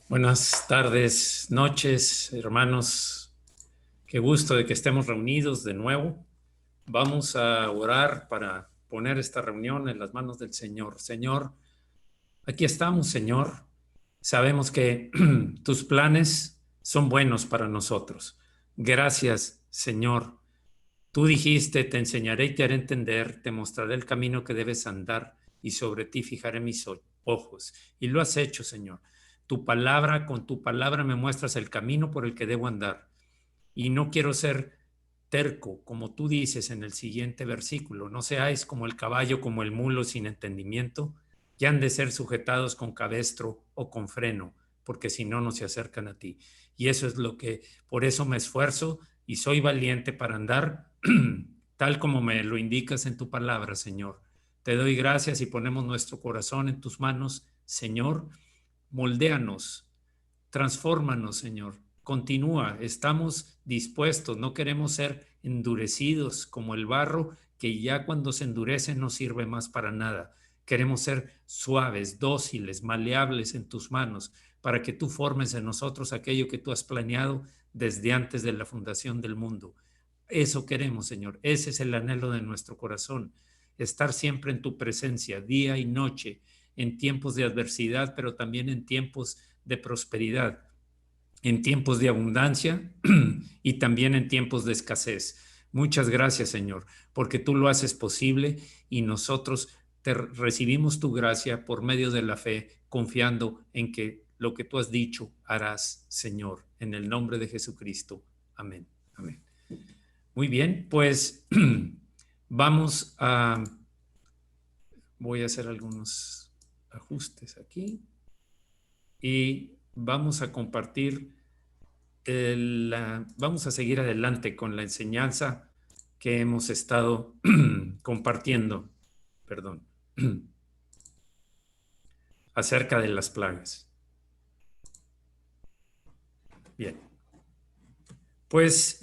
Buenas tardes, noches, hermanos. Qué gusto de que estemos reunidos de nuevo. Vamos a orar para poner esta reunión en las manos del Señor. Señor, aquí estamos, Señor. Sabemos que tus planes son buenos para nosotros. Gracias, Señor. Tú dijiste, te enseñaré y te haré entender, te mostraré el camino que debes andar y sobre ti fijaré mis ojos. Y lo has hecho, Señor. Tu palabra, con tu palabra me muestras el camino por el que debo andar. Y no quiero ser terco, como tú dices en el siguiente versículo. No seáis como el caballo, como el mulo sin entendimiento, que han de ser sujetados con cabestro o con freno, porque si no, no se acercan a ti. Y eso es lo que, por eso me esfuerzo y soy valiente para andar tal como me lo indicas en tu palabra, Señor. Te doy gracias y ponemos nuestro corazón en tus manos, Señor. Moldéanos, transfórmanos, Señor. Continúa, estamos dispuestos, no queremos ser endurecidos como el barro que ya cuando se endurece no sirve más para nada. Queremos ser suaves, dóciles, maleables en tus manos, para que tú formes en nosotros aquello que tú has planeado desde antes de la fundación del mundo. Eso queremos, Señor. Ese es el anhelo de nuestro corazón. Estar siempre en tu presencia, día y noche, en tiempos de adversidad, pero también en tiempos de prosperidad, en tiempos de abundancia y también en tiempos de escasez. Muchas gracias, Señor, porque tú lo haces posible y nosotros te recibimos tu gracia por medio de la fe, confiando en que lo que tú has dicho harás, Señor, en el nombre de Jesucristo. Amén. Amén. Muy bien, pues vamos a, voy a hacer algunos ajustes aquí y vamos a compartir, vamos a seguir adelante con la enseñanza que hemos estado compartiendo, perdón, acerca de las plagas. Bien, pues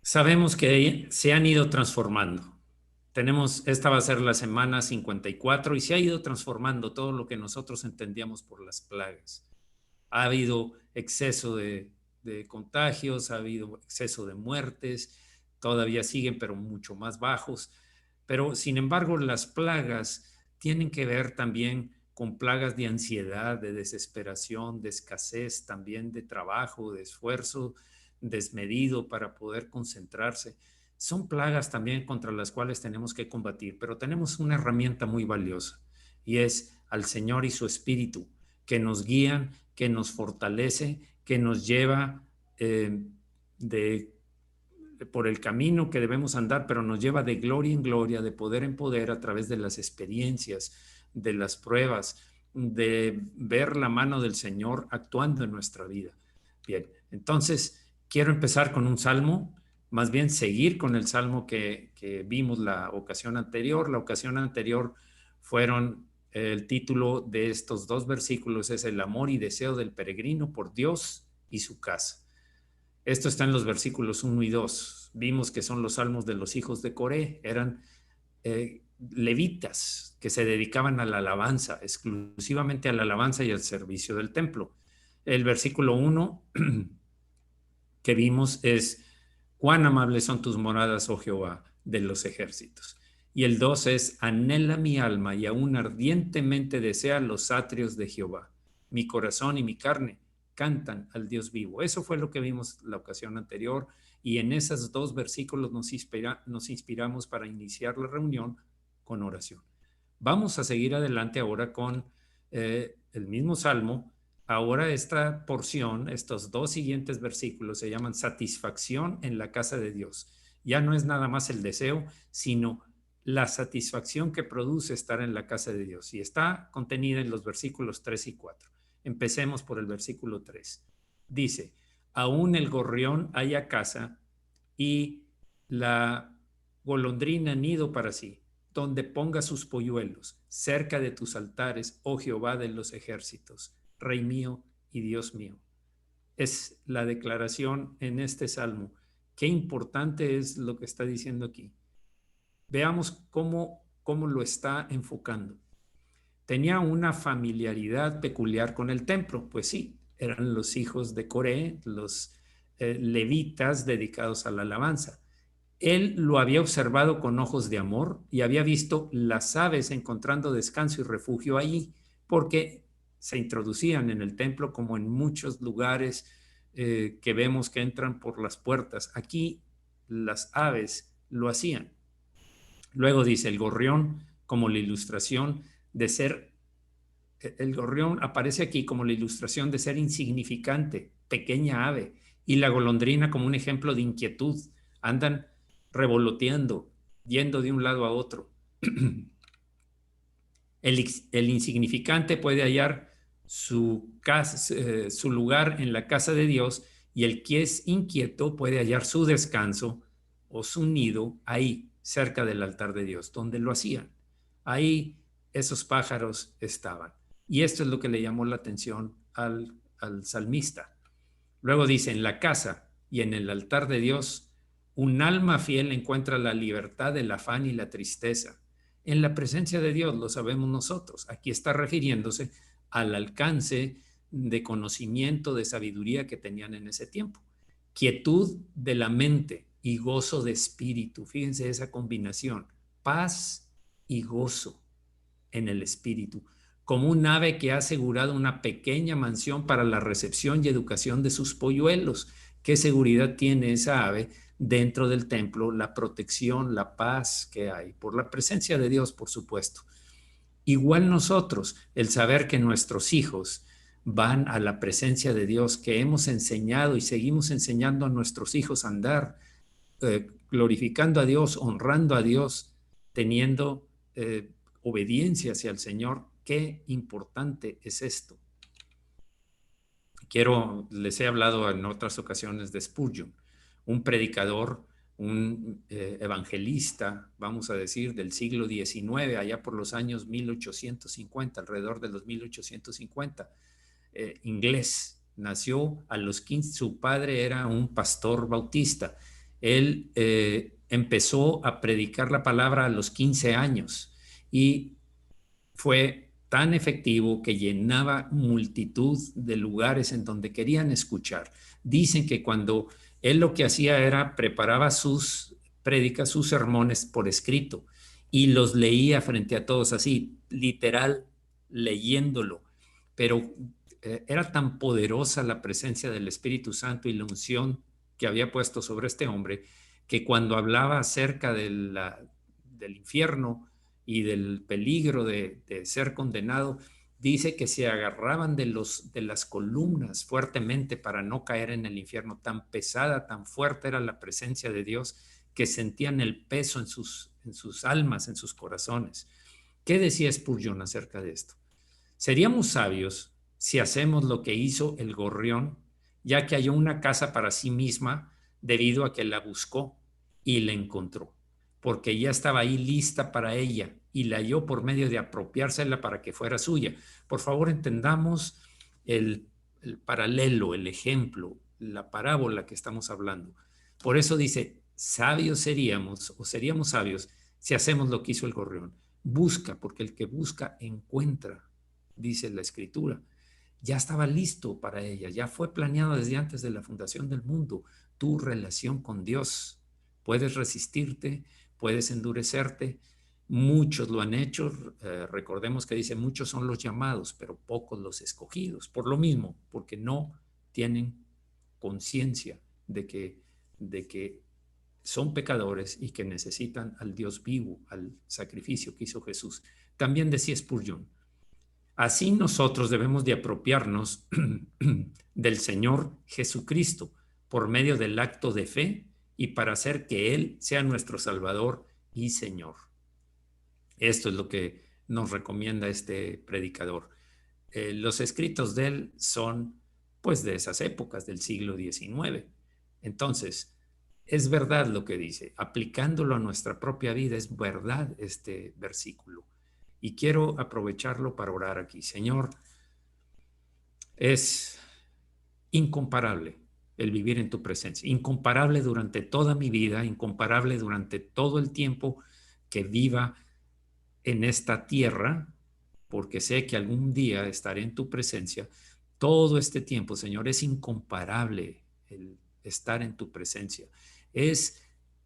sabemos que se han ido transformando. Esta va a ser la semana 54 y se ha ido transformando todo lo que nosotros entendíamos por las plagas. Ha habido exceso de contagios, ha habido exceso de muertes, todavía siguen, pero mucho más bajos. Pero sin embargo, las plagas tienen que ver también con plagas de ansiedad, de desesperación, de escasez, también de trabajo, de esfuerzo desmedido para poder concentrarse. Son plagas también contra las cuales tenemos que combatir, pero tenemos una herramienta muy valiosa y es al Señor y su Espíritu, que nos guían, que nos fortalece, que nos lleva de por el camino que debemos andar, pero nos lleva de gloria en gloria, de poder en poder a través de las experiencias, de las pruebas, de ver la mano del Señor actuando en nuestra vida. Bien, entonces quiero empezar con un salmo, más bien seguir con el salmo que vimos la ocasión anterior. La ocasión anterior fueron el título de estos dos versículos es el amor y deseo del peregrino por Dios y su casa. Esto está en los versículos 1 y 2. Vimos que son los salmos de los hijos de Coré. Eran levitas que se dedicaban a la alabanza, exclusivamente a la alabanza y al servicio del templo. El versículo 1 que vimos es, cuán amables son tus moradas, oh Jehová, de los ejércitos. Y el 2 es, anhela mi alma y aún ardientemente desea los atrios de Jehová. Mi corazón y mi carne cantan al Dios vivo. Eso fue lo que vimos la ocasión anterior y en esos dos versículos nos inspiramos para iniciar la reunión con oración. Vamos a seguir adelante ahora con el mismo salmo. Ahora esta porción, estos dos siguientes versículos se llaman satisfacción en la casa de Dios. Ya no es nada más el deseo, sino la satisfacción que produce estar en la casa de Dios. Y está contenida en los versículos 3 y 4. Empecemos por el versículo 3. Dice, aún el gorrión haya casa y la golondrina nido para sí, donde ponga sus polluelos, cerca de tus altares, oh Jehová de los ejércitos, Rey mío y Dios mío. Es la declaración en este salmo. Qué importante es lo que está diciendo aquí. Veamos cómo lo está enfocando. tenía una familiaridad peculiar con el templo. Pues sí, eran los hijos de Coré, los levitas dedicados a la alabanza. Él lo había observado con ojos de amor y había visto las aves encontrando descanso y refugio allí, porque se introducían en el templo como en muchos lugares que vemos que entran por las puertas. Aquí las aves lo hacían. Luego dice el gorrión como la ilustración de ser, el gorrión aparece aquí como la ilustración de ser insignificante, pequeña ave, y la golondrina como un ejemplo de inquietud. Andan revoloteando, yendo de un lado a otro. El insignificante puede hallar su lugar en la casa de Dios, y el que es inquieto puede hallar su descanso o su nido ahí, cerca del altar de Dios, donde lo hacían. Ahí esos pájaros estaban. Y esto es lo que le llamó la atención al salmista. Luego dice, en la casa y en el altar de Dios, un alma fiel encuentra la libertad del afán y la tristeza. En la presencia de Dios lo sabemos nosotros. Aquí está refiriéndose al alcance de conocimiento, de sabiduría que tenían en ese tiempo. Quietud de la mente y gozo de espíritu. Fíjense esa combinación. Paz y gozo en el espíritu, como un ave que ha asegurado una pequeña mansión para la recepción y educación de sus polluelos. ¿Qué seguridad tiene esa ave dentro del templo? La protección, la paz que hay, por la presencia de Dios, por supuesto. Igual nosotros, el saber que nuestros hijos van a la presencia de Dios, que hemos enseñado y seguimos enseñando a nuestros hijos a andar glorificando a Dios, honrando a Dios, teniendo obediencia hacia el Señor. Qué importante es esto. Les he hablado en otras ocasiones de Spurgeon, un predicador, un evangelista, vamos a decir, del siglo XIX, allá por los años 1850, alrededor de los 1850, inglés. Nació a los 15, su padre era un pastor bautista. Él empezó a predicar la palabra a los 15 años y fue tan efectivo que llenaba multitud de lugares en donde querían escuchar. Dicen que cuando él lo que hacía era preparaba sus prédicas, sus sermones por escrito y los leía frente a todos, así, literal, leyéndolo. Pero era tan poderosa la presencia del Espíritu Santo y la unción que había puesto sobre este hombre, que cuando hablaba acerca del infierno y del peligro de ser condenado, dice que se agarraban de las columnas fuertemente para no caer en el infierno. Tan pesada, tan fuerte era la presencia de Dios, que sentían el peso en sus almas, en sus corazones. ¿Qué decía Spurgeon acerca de esto? Seríamos sabios si hacemos lo que hizo el gorrión, ya que halló una casa para sí misma debido a que la buscó y la encontró, porque ya estaba ahí lista para ella y la halló por medio de apropiársela para que fuera suya. Por favor, entendamos el paralelo, el ejemplo, la parábola que estamos hablando. Por eso dice, sabios seríamos, o seríamos sabios si hacemos lo que hizo el gorrión. Busca, porque el que busca encuentra, dice la Escritura. Ya estaba listo para ella, ya fue planeado desde antes de la fundación del mundo. Tu relación con Dios. Puedes resistirte, puedes endurecerte. Muchos lo han hecho. Recordemos que dice, muchos son los llamados, pero pocos los escogidos. Por lo mismo, porque no tienen conciencia de que son pecadores y que necesitan al Dios vivo, al sacrificio que hizo Jesús. También decía Spurgeon, así nosotros debemos de apropiarnos del Señor Jesucristo por medio del acto de fe y para hacer que Él sea nuestro Salvador y Señor. Esto es lo que nos recomienda este predicador. Los escritos de él son pues de esas épocas del siglo XIX. Entonces, es verdad lo que dice, aplicándolo a nuestra propia vida, es verdad este versículo. Y quiero aprovecharlo para orar aquí. Señor, es incomparable el vivir en tu presencia, incomparable durante toda mi vida, incomparable durante todo el tiempo que viva en esta tierra, porque sé que algún día estaré en tu presencia. Todo este tiempo, Señor, es incomparable el estar en tu presencia.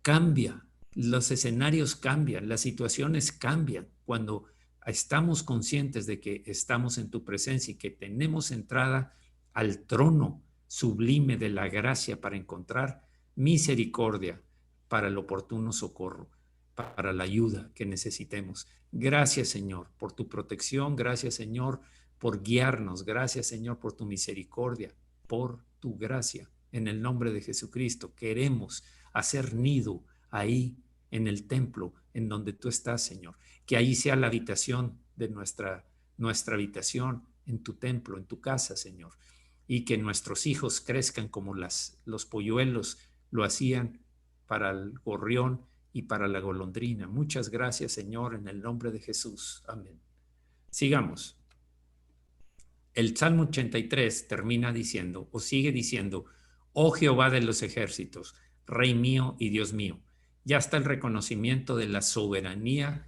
Cambia, los escenarios cambian, las situaciones cambian cuando estamos conscientes de que estamos en tu presencia y que tenemos entrada al trono sublime de la gracia para encontrar misericordia para el oportuno socorro, para la ayuda que necesitemos. Gracias, Señor, por tu protección. Gracias, Señor, por guiarnos. Gracias, Señor, por tu misericordia, por tu gracia. En el nombre de Jesucristo, queremos hacer nido ahí en el templo en donde tú estás, Señor. Que ahí sea la habitación de nuestra habitación en tu templo, en tu casa, Señor. Y que nuestros hijos crezcan como los polluelos lo hacían para el gorrión y para la golondrina. Muchas gracias, Señor, en el nombre de Jesús. Amén. Sigamos. El Salmo 83 termina diciendo, o sigue diciendo, oh Jehová de los ejércitos, Rey mío y Dios mío. Ya está el reconocimiento de la soberanía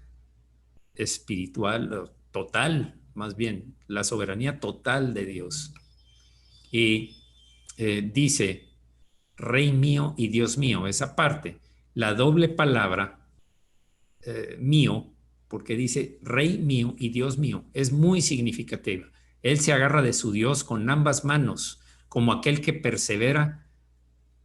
espiritual, total, más bien, la soberanía total de Dios. Y dice, Rey mío y Dios mío, esa parte, la doble palabra mío, porque dice Rey mío y Dios mío, es muy significativa. Él se agarra de su Dios con ambas manos, como aquel que persevera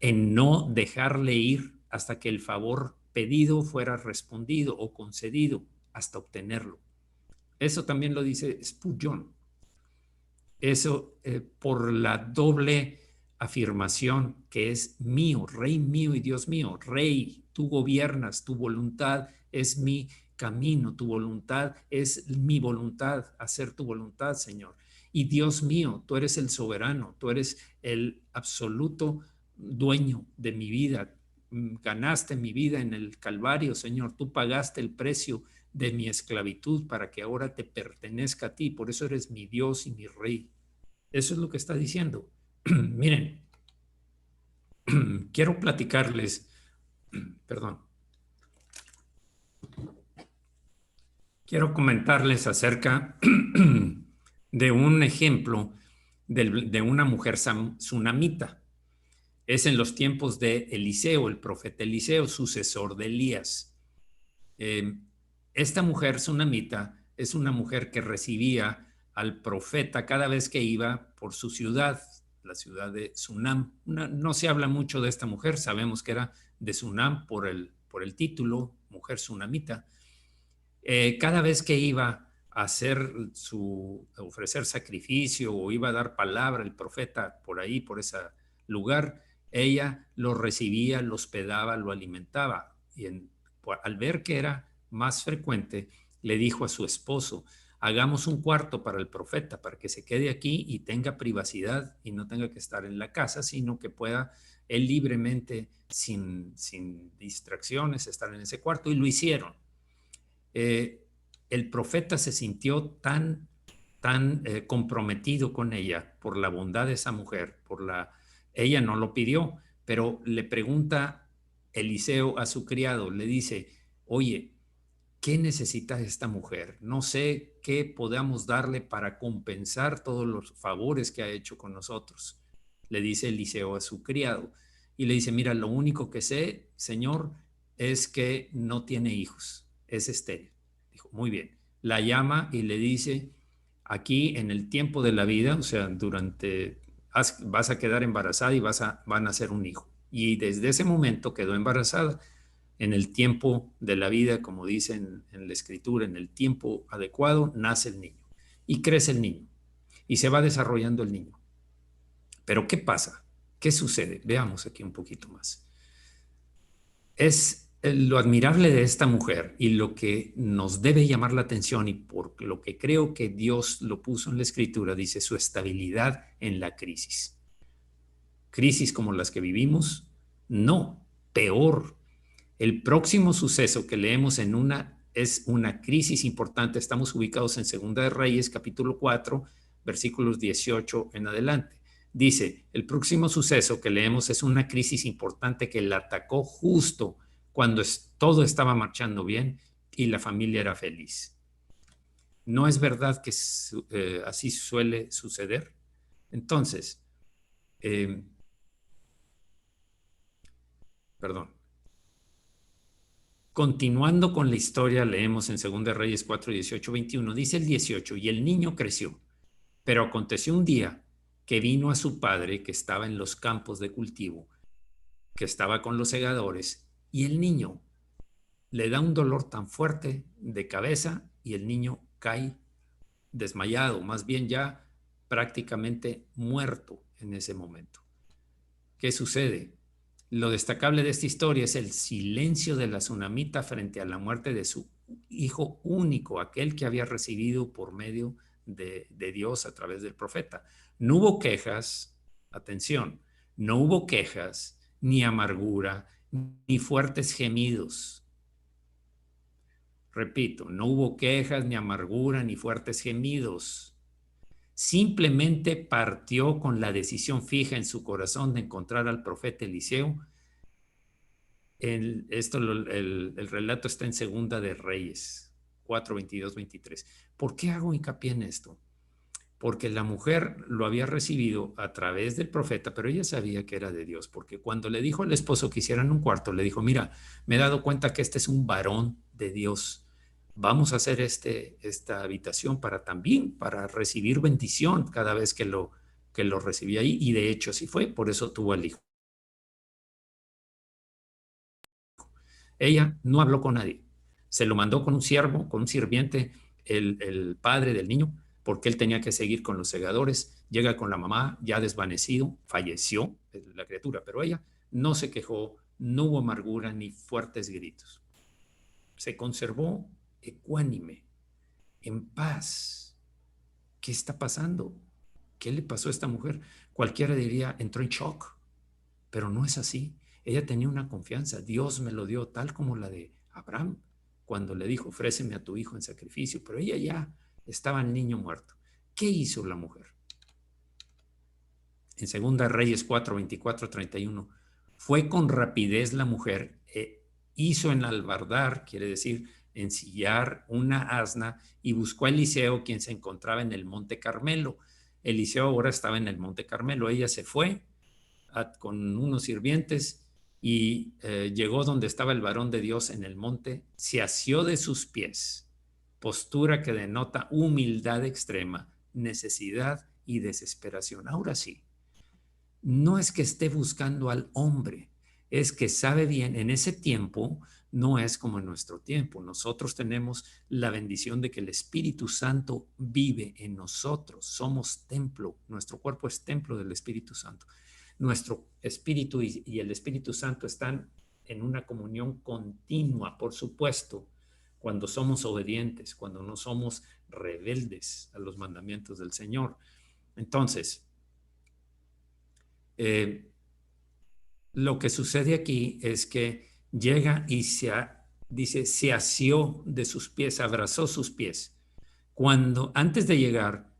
en no dejarle ir hasta que el favor pedido fuera respondido o concedido, hasta obtenerlo. Eso también lo dice Spurgeon. Eso por la doble afirmación que es mío, Rey mío y Dios mío. Rey, tú gobiernas, tu voluntad es mi camino, tu voluntad es mi voluntad, hacer tu voluntad, Señor. Y Dios mío, tú eres el soberano, tú eres el absoluto dueño de mi vida. Ganaste mi vida en el Calvario, Señor. Tú pagaste el precio de mi esclavitud para que ahora te pertenezca a ti. Por eso eres mi Dios y mi Rey. Eso es lo que está diciendo. Miren, quiero platicarles, perdón, quiero comentarles acerca de un ejemplo de una mujer tsunamita. Es en los tiempos de Eliseo, el profeta Eliseo, sucesor de Elías. Esta mujer tsunamita es una mujer que recibía al profeta cada vez que iba por su ciudad, la ciudad de Sunam. No se habla mucho de esta mujer, sabemos que era de Sunam por el título, mujer tsunamita. Cada vez que iba a ofrecer sacrificio o iba a dar palabra el profeta por ahí, por ese lugar, ella lo recibía, lo hospedaba, lo alimentaba. Y al ver que era más frecuente, le dijo a su esposo, hagamos un cuarto para el profeta, para que se quede aquí y tenga privacidad y no tenga que estar en la casa, sino que pueda él libremente, sin distracciones, estar en ese cuarto. Y lo hicieron. El profeta se sintió tan comprometido con ella por la bondad de esa mujer, ella no lo pidió, pero le pregunta Eliseo a su criado, le dice, oye, ¿qué necesita esta mujer? No sé qué podamos darle para compensar todos los favores que ha hecho con nosotros. Le dice Eliseo a su criado y le dice, mira, lo único que sé, Señor, es que no tiene hijos, es estéril. Dijo, muy bien. La llama y le dice, aquí en el tiempo de la vida, o sea, vas a quedar embarazada y van a nacer un hijo. Y desde ese momento quedó embarazada. En el tiempo de la vida, como dicen en la escritura, en el tiempo adecuado, nace el niño y crece el niño y se va desarrollando el niño. Pero ¿qué pasa? ¿Qué sucede? Veamos aquí un poquito más. Es lo admirable de esta mujer y lo que nos debe llamar la atención y por lo que creo que Dios lo puso en la escritura, dice su estabilidad en la crisis. Crisis como las que vivimos, no, peor. El próximo suceso que leemos es una crisis importante. Estamos ubicados en Segunda de Reyes, capítulo 4, versículos 18 en adelante. Dice, el próximo suceso que leemos es una crisis importante que la atacó justo cuando todo estaba marchando bien y la familia era feliz. ¿No es verdad que así suele suceder? Entonces, eh, perdón. Continuando con la historia, leemos en 2 Reyes 4, 18, 21, dice el 18, y el niño creció, pero aconteció un día que vino a su padre que estaba en los campos de cultivo, que estaba con los segadores, y el niño le da un dolor tan fuerte de cabeza y el niño cae desmayado, más bien ya prácticamente muerto en ese momento. ¿Qué sucede? Lo destacable de esta historia es el silencio de la tsunamita frente a la muerte de su hijo único, aquel que había recibido por medio de Dios a través del profeta. No hubo quejas, atención, no hubo quejas, ni amargura, ni fuertes gemidos. Repito, no hubo quejas, ni amargura, ni fuertes gemidos. Simplemente partió con la decisión fija en su corazón de encontrar al profeta Eliseo. El relato está en Segunda de Reyes 4, 22, 23. ¿Por qué hago hincapié en esto? Porque la mujer lo había recibido a través del profeta, pero ella sabía que era de Dios, porque cuando le dijo al esposo que hicieran un cuarto, le dijo, mira, me he dado cuenta que este es un varón de Dios. Vamos a hacer esta habitación para recibir bendición cada vez que lo recibía ahí. Y de hecho así fue, por eso tuvo al hijo. Ella no habló con nadie. Se lo mandó con un siervo, con un sirviente, el padre del niño, porque él tenía que seguir con los segadores. Llega con la mamá, ya desvanecido, falleció la criatura, pero ella no se quejó, no hubo amargura ni fuertes gritos. Se conservó ecuánime, en paz. ¿Qué está pasando? ¿Qué le pasó a esta mujer? Cualquiera diría, entró en shock, pero no es así. Ella tenía una confianza. Dios me lo dio tal como la de Abraham, cuando le dijo, ofréceme a tu hijo en sacrificio, pero ella ya estaba el niño muerto. ¿Qué hizo la mujer? En 2 Reyes 4, 24, 31, fue con rapidez la mujer, hizo enalbardar, quiere decir ensillar una asna, y buscó a Eliseo, quien se encontraba en el Monte Carmelo. Eliseo ahora estaba en el Monte Carmelo. Ella se fue con unos sirvientes y llegó donde estaba el varón de Dios en el monte, se asió de sus pies, postura que denota humildad extrema, necesidad y desesperación. Ahora sí, no es que esté buscando al hombre, es que sabe bien, en ese tiempo no es como en nuestro tiempo. Nosotros tenemos la bendición de que el Espíritu Santo vive en nosotros. Somos templo, nuestro cuerpo es templo del Espíritu Santo. Nuestro espíritu y el Espíritu Santo están en una comunión continua, por supuesto, cuando somos obedientes, cuando no somos rebeldes a los mandamientos del Señor. Entonces, eh, lo que sucede aquí es que llega y dice, se asió de sus pies, abrazó sus pies. Cuando antes de llegar,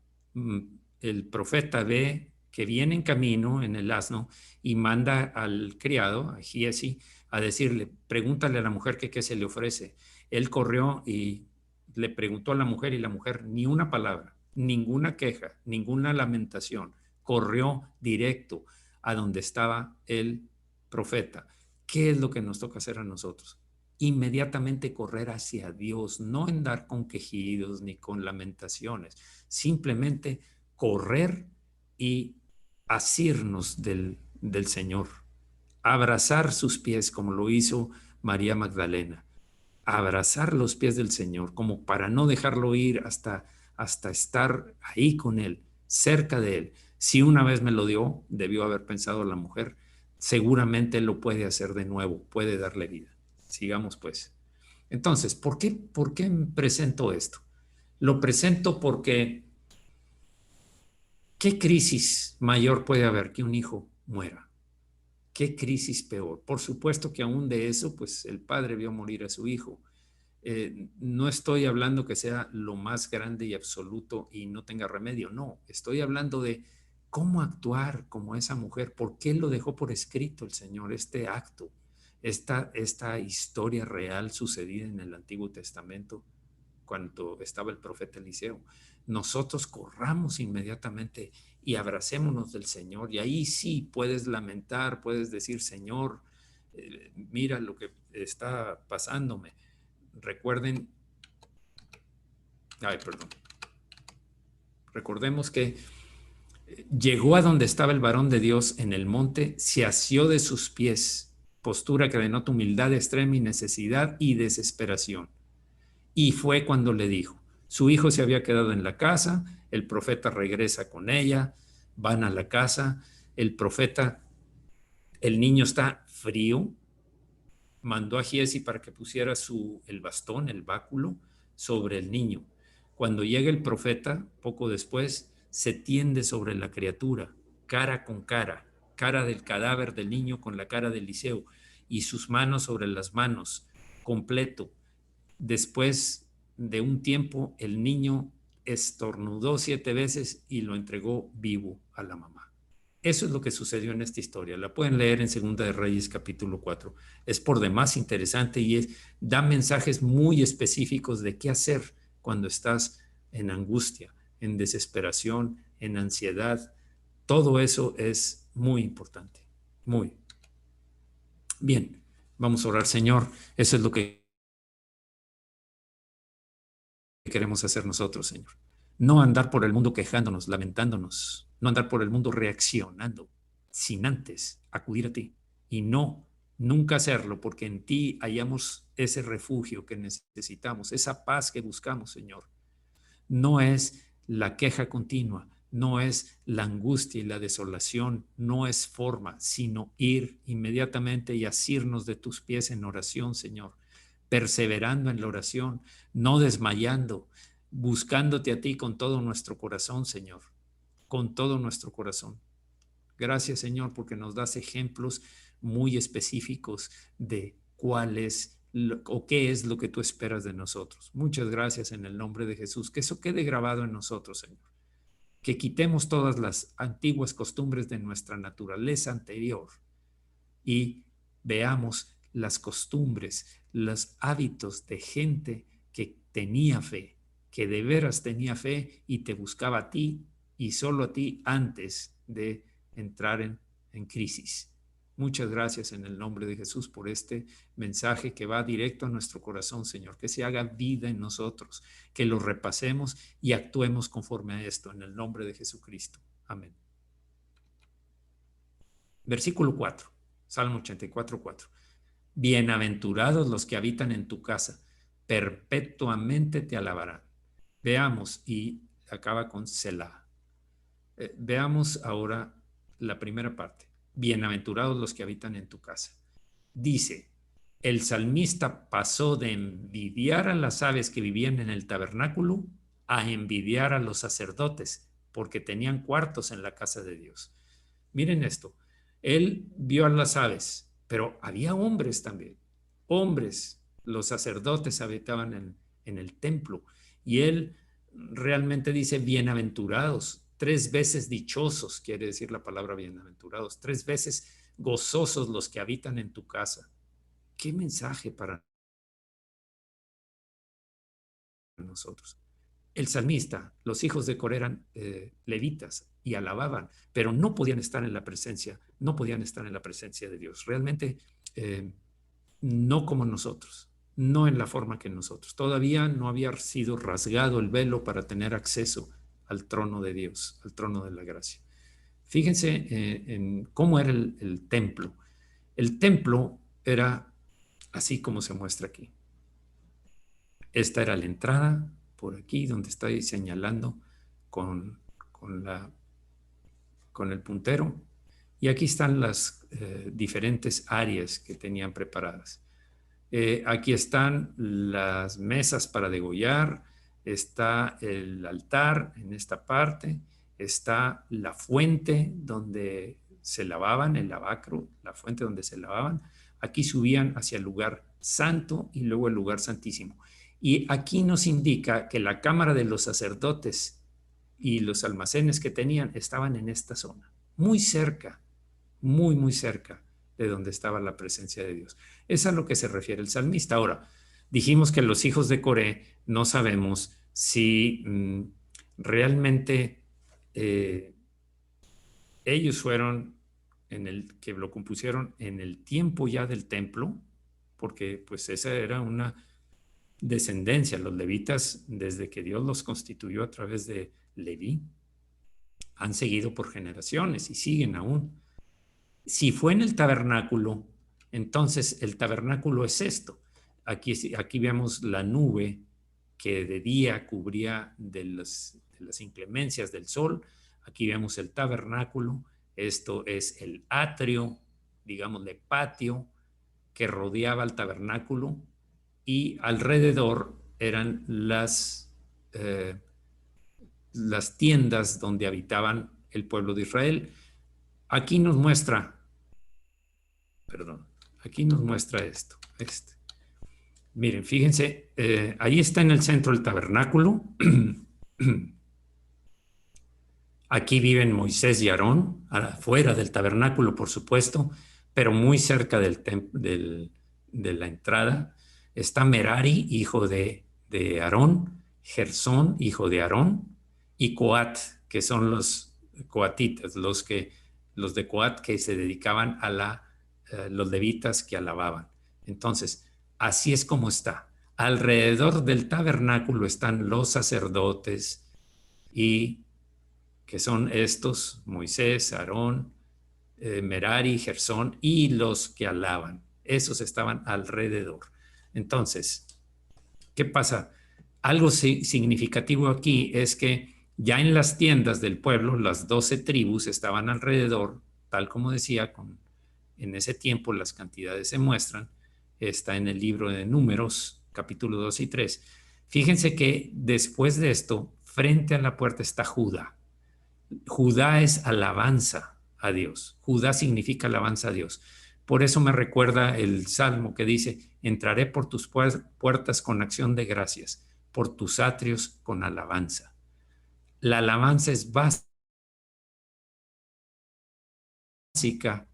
el profeta ve que viene en camino en el asno y manda al criado, a Giesi, a decirle, pregúntale a la mujer que qué se le ofrece. Él corrió y le preguntó a la mujer y la mujer ni una palabra, ninguna queja, ninguna lamentación. Corrió directo a donde estaba el profeta. ¿Qué es lo que nos toca hacer a nosotros? Inmediatamente correr hacia Dios, no andar con quejidos ni con lamentaciones, simplemente correr y asirnos del Señor, abrazar sus pies como lo hizo María Magdalena, abrazar los pies del Señor como para no dejarlo ir hasta estar ahí con Él, cerca de Él. Si una vez me lo dio, debió haber pensado la mujer, seguramente lo puede hacer de nuevo, puede darle vida. Sigamos pues. Entonces, ¿por qué presento esto? Lo presento porque ¿qué crisis mayor puede haber que un hijo muera? ¿Qué crisis peor? Por supuesto que aún de eso, pues el padre vio morir a su hijo. No estoy hablando que sea lo más grande y absoluto y no tenga remedio, no, estoy hablando de cómo actuar como esa mujer, por qué lo dejó por escrito el Señor, este acto, esta historia real sucedida en el Antiguo Testamento cuando estaba el profeta Eliseo. Nosotros corramos inmediatamente y abracémonos del Señor. Y ahí sí puedes lamentar, puedes decir, Señor, mira lo que está pasándome. Recuerden, recordemos que llegó a donde estaba el varón de Dios en el monte, se asió de sus pies, postura que denota humildad extrema y necesidad y desesperación. Y fue cuando le dijo, su hijo se había quedado en la casa, el profeta regresa con ella, van a la casa, el profeta, el niño está frío, mandó a Giesi para que pusiera el bastón, el báculo, sobre el niño. Cuando llega el profeta, poco después, se tiende sobre la criatura, cara con cara, cara del cadáver del niño con la cara de Eliseo, y sus manos sobre las manos, completo. Después de un tiempo, el niño estornudó 7 veces y lo entregó vivo a la mamá. Eso es lo que sucedió en esta historia. La pueden leer en Segunda de Reyes, capítulo 4. Es por demás interesante y da mensajes muy específicos de qué hacer cuando estás en angustia, en desesperación, en ansiedad. Todo eso es muy importante. Muy bien. Vamos a orar, Señor. Eso es lo que queremos hacer nosotros, Señor. No andar por el mundo quejándonos, lamentándonos, no andar por el mundo reaccionando, sin antes acudir a ti. Y no, nunca hacerlo, porque en ti hallamos ese refugio que necesitamos, esa paz que buscamos, Señor. No es la queja continua, no es la angustia y la desolación, no es forma, sino ir inmediatamente y asirnos de tus pies en oración, Señor, perseverando en la oración, no desmayando, buscándote a ti con todo nuestro corazón, Señor, con todo nuestro corazón. Gracias, Señor, porque nos das ejemplos muy específicos de cuál es o qué es lo que tú esperas de nosotros. Muchas gracias en el nombre de Jesús. Que eso quede grabado en nosotros, Señor. Que quitemos todas las antiguas costumbres de nuestra naturaleza anterior y veamos las costumbres, los hábitos de gente que tenía fe, que de veras tenía fe y te buscaba a ti y solo a ti antes de entrar en crisis. Muchas gracias en el nombre de Jesús por este mensaje que va directo a nuestro corazón, Señor, que se haga vida en nosotros, que lo repasemos y actuemos conforme a esto, en el nombre de Jesucristo. Amén. Versículo 4, Salmo 84, 4. Bienaventurados los que habitan en tu casa, perpetuamente te alabarán. Veamos, y acaba con Selah. Veamos ahora la primera parte. Bienaventurados los que habitan en tu casa. Dice, el salmista pasó de envidiar a las aves que vivían en el tabernáculo a envidiar a los sacerdotes, porque tenían cuartos en la casa de Dios. Miren esto, él vio a las aves, pero había hombres también, hombres, los sacerdotes habitaban en el templo, y él realmente dice bienaventurados, 3 veces dichosos, quiere decir la palabra bienaventurados, 3 veces gozosos los que habitan en tu casa. ¿Qué mensaje para nosotros? El salmista, los hijos de Coré eran levitas y alababan, pero no podían estar en la presencia, no podían estar en la presencia de Dios. Realmente no como nosotros, no en la forma que nosotros. Todavía no había sido rasgado el velo para tener acceso al trono de Dios, al trono de la gracia. Fíjense en cómo era el templo. El templo era así como se muestra aquí. Esta era la entrada, por aquí donde estoy señalando con el puntero. Y aquí están las diferentes áreas que tenían preparadas. Aquí están las mesas para degollar, está el altar en esta parte, está la fuente donde se lavaban, el lavacro, la fuente donde se lavaban. Aquí subían hacia el lugar santo y luego el lugar santísimo. Y aquí nos indica que la cámara de los sacerdotes y los almacenes que tenían estaban en esta zona, muy cerca, muy cerca de donde estaba la presencia de Dios. Es a lo que se refiere el salmista. Ahora, Dijimos que los hijos de Coré no sabemos si realmente ellos fueron que lo compusieron en el tiempo ya del templo, porque pues esa era una descendencia. Los levitas, desde que Dios los constituyó a través de Leví, han seguido por generaciones y siguen aún. Si fue en el tabernáculo, entonces el tabernáculo es esto. Aquí vemos la nube que de día cubría de las inclemencias del sol. Aquí vemos el tabernáculo. Esto es el atrio, digamos, de patio que rodeaba el tabernáculo, y alrededor eran las tiendas donde habitaban el pueblo de Israel. Aquí nos muestra, aquí nos muestra esto. Miren, fíjense, ahí está en el centro el tabernáculo. Aquí viven Moisés y Aarón, afuera del tabernáculo, por supuesto, pero muy cerca de la entrada. Está Merari, hijo de Aarón, Gersón, hijo de Aarón, y Coat, que son los coatitas, los de Coat que se dedicaban a los levitas que alababan. Entonces, así es como está. Alrededor del tabernáculo están los sacerdotes, y que son estos: Moisés, Aarón, Merari, Gersón, y los que alaban. Esos estaban alrededor. Entonces, ¿qué pasa? Algo significativo aquí es que ya en las tiendas del pueblo, las 12 tribus estaban alrededor, tal como decía, en ese tiempo las cantidades se muestran. Está en el libro de Números, capítulo 2 y 3. Fíjense que después de esto, frente a la puerta está Judá. Judá es alabanza a Dios. Judá significa alabanza a Dios. Por eso me recuerda el Salmo que dice: entraré por tus puertas con acción de gracias, por tus atrios con alabanza. La alabanza es básica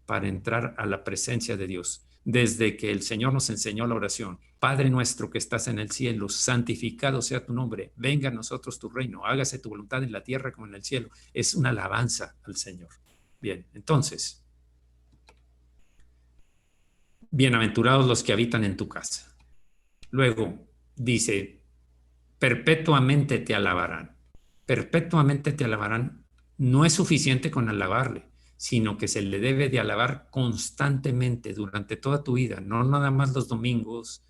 para entrar a la presencia de Dios. Desde que el Señor nos enseñó la oración: Padre nuestro que estás en el cielo, santificado sea tu nombre, venga a nosotros tu reino, hágase tu voluntad en la tierra como en el cielo. Es una alabanza al Señor. Bien, entonces, bienaventurados los que habitan en tu casa. Luego dice: perpetuamente te alabarán. Perpetuamente te alabarán. No es suficiente con alabarle, sino que se le debe de alabar constantemente durante toda tu vida, no nada más los domingos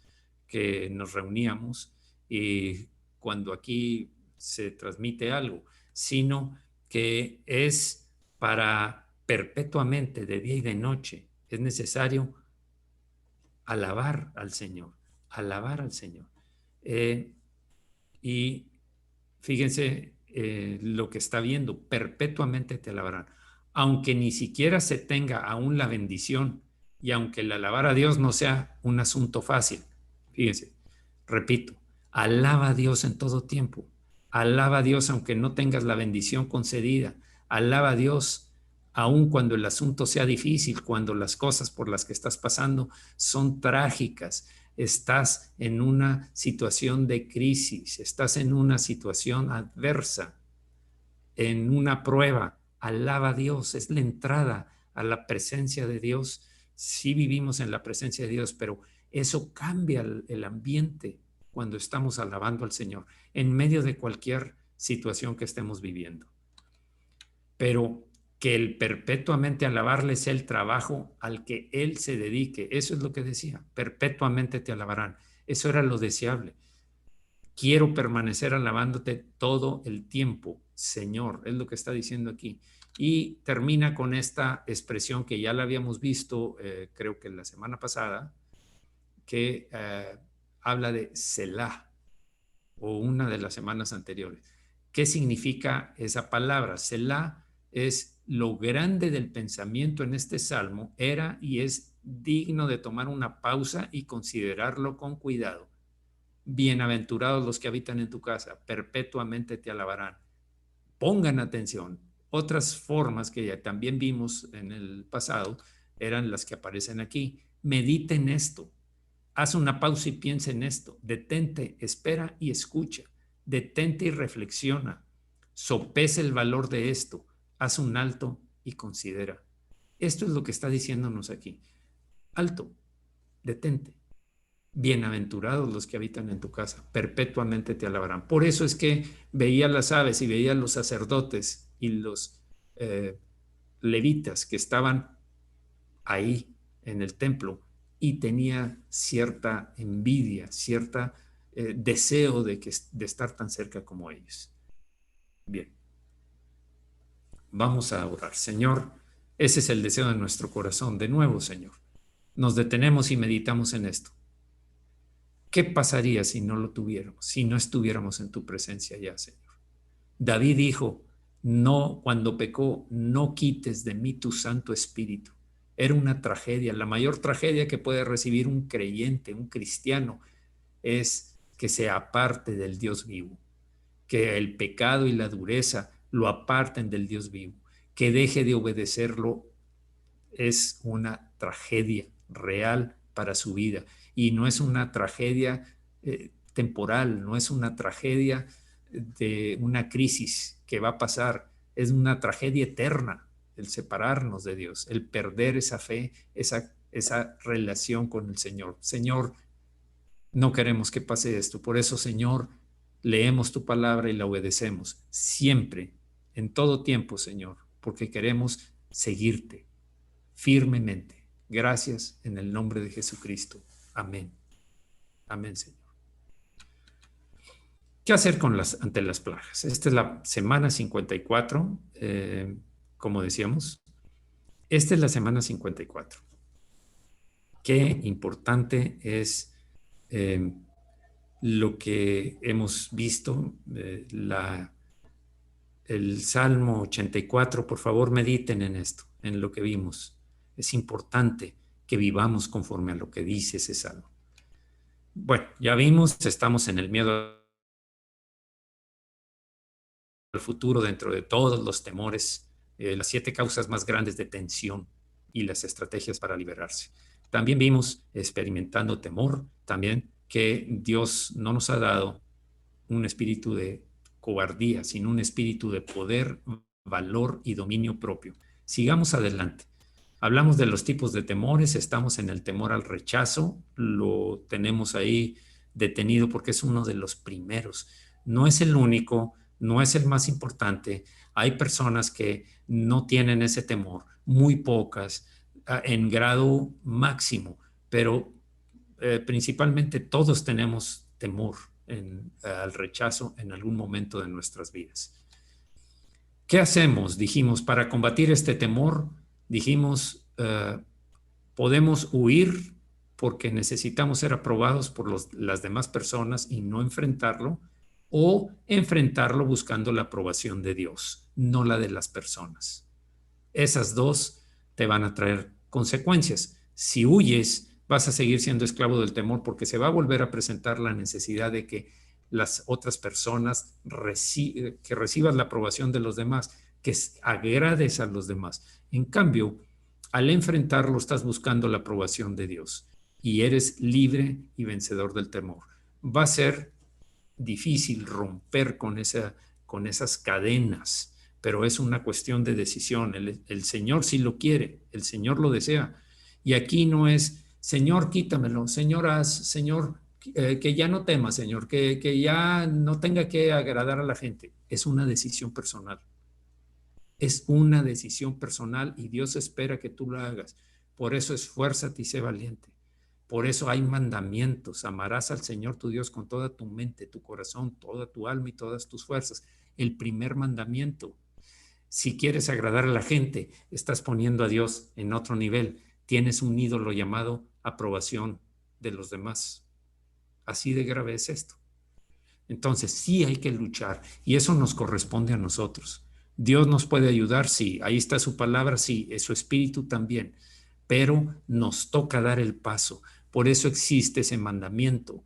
que nos reuníamos y cuando aquí se transmite algo, sino que es para perpetuamente, de día y de noche. Es necesario alabar al Señor, alabar al Señor. Y fíjense lo que está viendo: perpetuamente te alabarán. Aunque ni siquiera se tenga aún la bendición, y aunque el alabar a Dios no sea un asunto fácil. Fíjense, repito, alaba a Dios en todo tiempo. Alaba a Dios aunque no tengas la bendición concedida. Alaba a Dios aun cuando el asunto sea difícil, cuando las cosas por las que estás pasando son trágicas. Estás en una situación de crisis, estás en una situación adversa, en una prueba. Alaba a Dios, es la entrada a la presencia de Dios. Sí vivimos en la presencia de Dios, pero eso cambia el ambiente cuando estamos alabando al Señor, en medio de cualquier situación que estemos viviendo. Pero que el perpetuamente alabarle sea el trabajo al que Él se dedique. Eso es lo que decía: perpetuamente te alabarán. Eso era lo deseable. Quiero permanecer alabándote todo el tiempo, Señor, es lo que está diciendo aquí. Y termina con esta expresión que ya la habíamos visto, creo que la semana pasada, que habla de Selah, o una de las semanas anteriores. ¿Qué significa esa palabra? Selah es: lo grande del pensamiento en este salmo era y es digno de tomar una pausa y considerarlo con cuidado. Bienaventurados los que habitan en tu casa, perpetuamente te alabarán. Pongan atención. Otras formas que ya también vimos en el pasado eran las que aparecen aquí. Mediten esto. Haz una pausa y piensa en esto. Detente, espera y escucha. Detente y reflexiona. Sopesa el valor de esto. Haz un alto y considera. Esto es lo que está diciéndonos aquí. Alto, detente. Bienaventurados los que habitan en tu casa, perpetuamente te alabarán. Por eso es que veía las aves y veía los sacerdotes y los levitas que estaban ahí en el templo y tenía cierta envidia, cierta deseo de estar tan cerca como ellos. Bien, vamos a orar. Señor, ese es el deseo de nuestro corazón. De nuevo, Señor, nos detenemos y meditamos en esto. ¿Qué pasaría si no lo tuviéramos, si no estuviéramos en tu presencia ya, Señor? David dijo, no, cuando pecó, no quites de mí tu Santo Espíritu. Era una tragedia. La mayor tragedia que puede recibir un creyente, un cristiano, es que se aparte del Dios vivo, que el pecado y la dureza lo aparten del Dios vivo, que deje de obedecerlo. Es una tragedia real para su vida y no es una tragedia temporal, no es una tragedia de una crisis que va a pasar, es una tragedia eterna el separarnos de Dios, el perder esa fe, esa relación con el Señor. Señor, no queremos que pase esto, por eso, Señor, leemos tu palabra y la obedecemos siempre, en todo tiempo, Señor, porque queremos seguirte firmemente. Gracias en el nombre de Jesucristo. Amén. Amén, Señor. ¿Qué hacer ante las plagas? Esta es la semana 54, como decíamos. Esta es la semana 54. Qué importante es lo que hemos visto, el Salmo 84. Por favor, mediten en esto, en lo que vimos. Es importante que vivamos conforme a lo que dice ese salmo. Bueno, ya vimos, estamos en el miedo al futuro dentro de todos los temores, las 7 causas más grandes de tensión y las estrategias para liberarse. También vimos, experimentando temor, también que Dios no nos ha dado un espíritu de cobardía, sino un espíritu de poder, valor y dominio propio. Sigamos adelante. Hablamos de los tipos de temores, estamos en el temor al rechazo, lo tenemos ahí detenido porque es uno de los primeros. No es el único, no es el más importante. Hay personas que no tienen ese temor, muy pocas, en grado máximo, pero principalmente todos tenemos temor al rechazo en algún momento de nuestras vidas. ¿Qué hacemos? Dijimos, para combatir este temor, dijimos, podemos huir porque necesitamos ser aprobados por las demás personas y no enfrentarlo, o enfrentarlo buscando la aprobación de Dios, no la de las personas. Esas dos te van a traer consecuencias. Si huyes, vas a seguir siendo esclavo del temor porque se va a volver a presentar la necesidad de que las otras personas que recibas la aprobación de los demás, que agrades a los demás. En cambio, al enfrentarlo estás buscando la aprobación de Dios y eres libre y vencedor del temor. Va a ser difícil romper con esas cadenas, pero es una cuestión de decisión. El Señor sí lo quiere, el Señor lo desea. Y aquí no es, Señor, quítamelo, Señor, Señor, que ya no tema, Señor, que ya no tenga que agradar a la gente. Es una decisión personal. Es una decisión personal y Dios espera que tú lo hagas. Por eso esfuérzate y sé valiente. Por eso hay mandamientos. Amarás al Señor tu Dios con toda tu mente, tu corazón, toda tu alma y todas tus fuerzas. El primer mandamiento. Si quieres agradar a la gente, estás poniendo a Dios en otro nivel. Tienes un ídolo llamado aprobación de los demás. Así de grave es esto. Entonces sí hay que luchar y eso nos corresponde a nosotros. Dios nos puede ayudar, sí, ahí está su palabra, sí, es su espíritu también, pero nos toca dar el paso. Por eso existe ese mandamiento.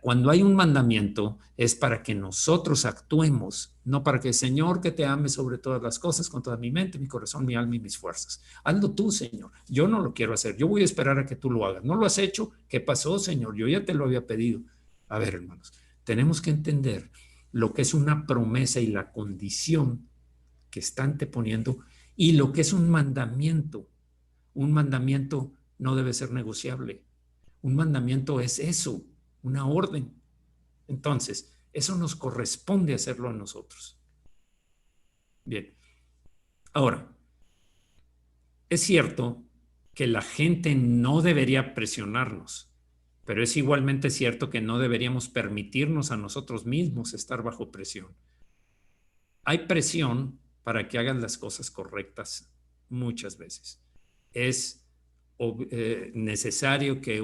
Cuando hay un mandamiento es para que nosotros actuemos, no para que el Señor, que te ame sobre todas las cosas, con toda mi mente, mi corazón, mi alma y mis fuerzas. Hazlo tú, Señor. Yo no lo quiero hacer. Yo voy a esperar a que tú lo hagas. ¿No lo has hecho? ¿Qué pasó, Señor? Yo ya te lo había pedido. A ver, hermanos, tenemos que entender lo que es una promesa y la condición que está anteponiendo y lo que es un mandamiento. Un mandamiento no debe ser negociable. Un mandamiento es eso, una orden. Entonces, eso nos corresponde hacerlo a nosotros. Bien. Ahora, es cierto que la gente no debería presionarnos, pero es igualmente cierto que no deberíamos permitirnos a nosotros mismos estar bajo presión. Hay presión para que hagas las cosas correctas muchas veces. Es necesario que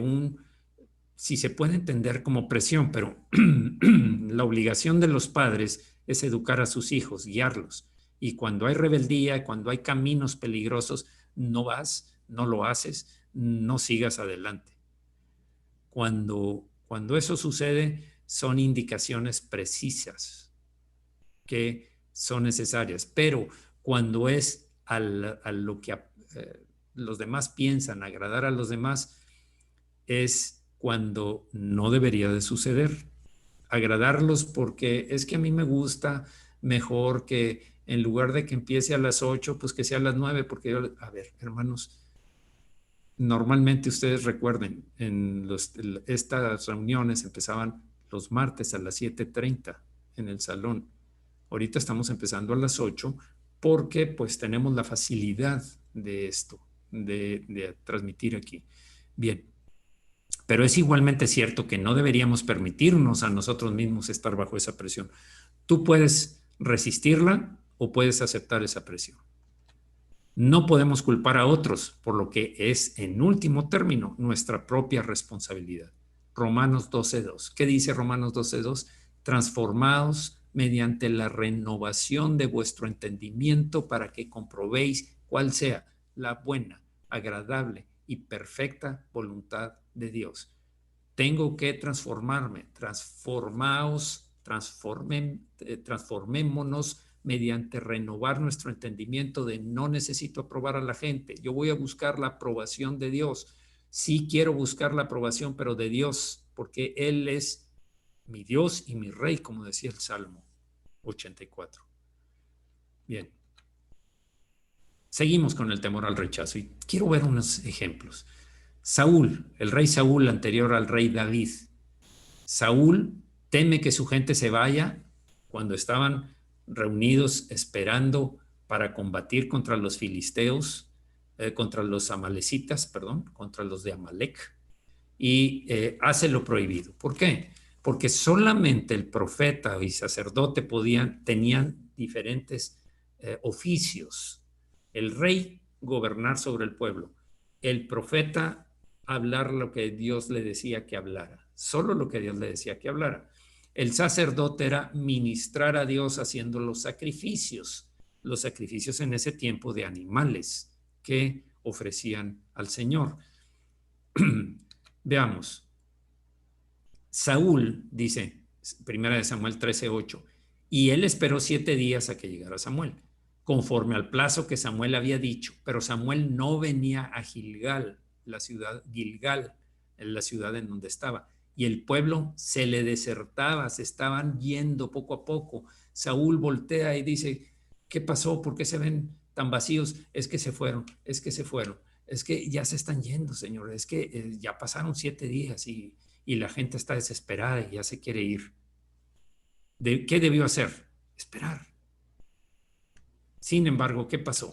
si se puede entender como presión, pero la obligación de los padres es educar a sus hijos, guiarlos. Y cuando hay rebeldía, cuando hay caminos peligrosos, no vas, no lo haces, no sigas adelante. Cuando eso sucede, son indicaciones precisas que son necesarias, pero cuando es a lo que los demás piensan, agradar a los demás, es cuando no debería de suceder. Agradarlos porque es que a mí me gusta mejor que en lugar de que empiece a las 8, pues que sea a las 9, porque yo, a ver, hermanos, normalmente ustedes recuerden, estas reuniones empezaban los martes a las 7:30 en el salón. Ahorita estamos empezando a las 8 porque pues tenemos la facilidad de esto, de transmitir aquí. Bien, pero es igualmente cierto que no deberíamos permitirnos a nosotros mismos estar bajo esa presión. Tú puedes resistirla o puedes aceptar esa presión. No podemos culpar a otros por lo que es, en último término, nuestra propia responsabilidad. Romanos 12:2. ¿Qué dice Romanos 12:2? Transformados mediante la renovación de vuestro entendimiento para que comprobéis cuál sea la buena, agradable y perfecta voluntad de Dios. Tengo que transformarme. Transformémonos mediante renovar nuestro entendimiento de no necesito aprobar a la gente. Yo voy a buscar la aprobación de Dios. Sí quiero buscar la aprobación, pero de Dios, porque Él es mi Dios y mi Rey, como decía el Salmo 84. Bien. Seguimos con el temor al rechazo y quiero ver unos ejemplos. Saúl, el rey Saúl anterior al rey David. Saúl teme que su gente se vaya cuando estaban reunidos esperando para combatir contra los filisteos, contra los amalecitas, perdón, contra los de Amalec, y hace lo prohibido. ¿Por qué? Porque solamente el profeta y sacerdote tenían diferentes oficios. El rey gobernar sobre el pueblo, el profeta hablar lo que Dios le decía que hablara, solo lo que Dios le decía que hablara. El sacerdote era ministrar a Dios haciendo los sacrificios en ese tiempo de animales que ofrecían al Señor. Veamos. Saúl dice, 1 Samuel 13:8, y él esperó 7 días a que llegara Samuel, conforme al plazo que Samuel había dicho, pero Samuel no venía a Gilgal, la ciudad en donde estaba, y el pueblo se le desertaba, se estaban yendo poco a poco. Saúl voltea y dice, ¿qué pasó? ¿Por qué se ven tan vacíos? Es que se fueron, es que ya se están yendo, Señor, es que ya pasaron 7 días y la gente está desesperada y ya se quiere ir. ¿Qué debió hacer? Esperar. Sin embargo, ¿qué pasó?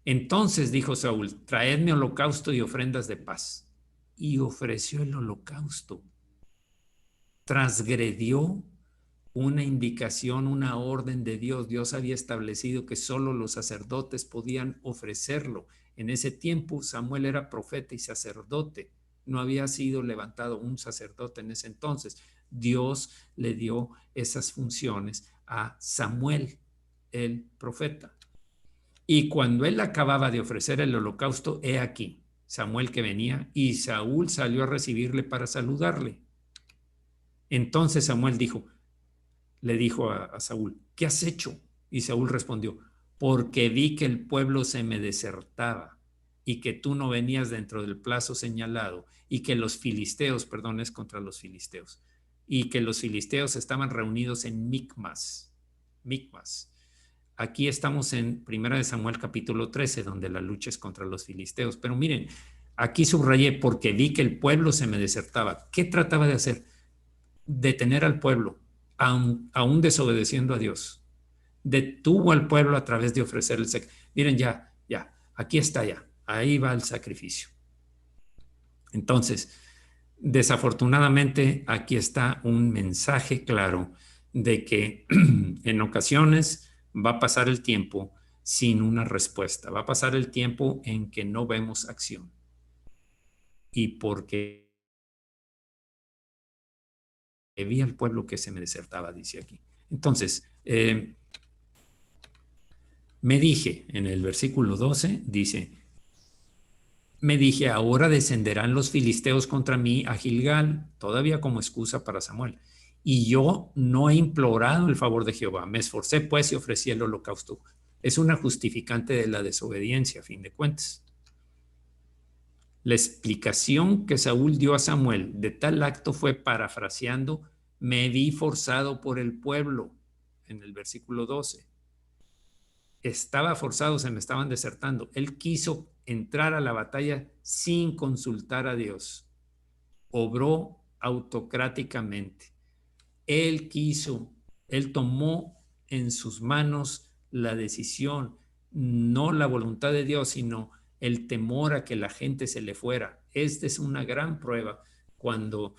Entonces dijo Saúl, traedme holocausto y ofrendas de paz. Y ofreció el holocausto. Transgredió una indicación, una orden de Dios. Dios había establecido que solo los sacerdotes podían ofrecerlo. En ese tiempo Samuel era profeta y sacerdote. No había sido levantado un sacerdote en ese entonces. Dios le dio esas funciones a Samuel, el profeta. Y cuando él acababa de ofrecer el holocausto, he aquí, Samuel que venía, y Saúl salió a recibirle para saludarle. Entonces Samuel le dijo a Saúl, ¿qué has hecho? Y Saúl respondió, porque vi que el pueblo se me desertaba y que tú no venías dentro del plazo señalado y que los filisteos, perdón, es contra los filisteos, y que los filisteos estaban reunidos en Micmas. Micmas. Aquí estamos en 1 de Samuel capítulo 13, donde la lucha es contra los filisteos. Pero miren, aquí subrayé porque vi que el pueblo se me desertaba. ¿Qué trataba de hacer? Detener al pueblo, aún desobedeciendo a Dios. Detuvo al pueblo a través de ofrecer el sacrificio. Miren, ya, aquí está ya. Ahí va el sacrificio. Entonces, desafortunadamente, aquí está un mensaje claro de que en ocasiones va a pasar el tiempo sin una respuesta. Va a pasar el tiempo en que no vemos acción. Y porque vi al pueblo que se me desertaba, dice aquí. Entonces, me dije, en el versículo 12, dice, me dije, ahora descenderán los filisteos contra mí a Gilgal, todavía como excusa para Samuel. Y yo no he implorado el favor de Jehová. Me esforcé pues y ofrecí el holocausto. Es una justificante de la desobediencia, a fin de cuentas. La explicación que Saúl dio a Samuel de tal acto fue, parafraseando, me vi forzado por el pueblo, en el versículo 12. Estaba forzado, se me estaban desertando. Él quiso entrar a la batalla sin consultar a Dios. Obró autocráticamente. Él tomó en sus manos la decisión, no la voluntad de Dios, sino el temor a que la gente se le fuera. Esta es una gran prueba cuando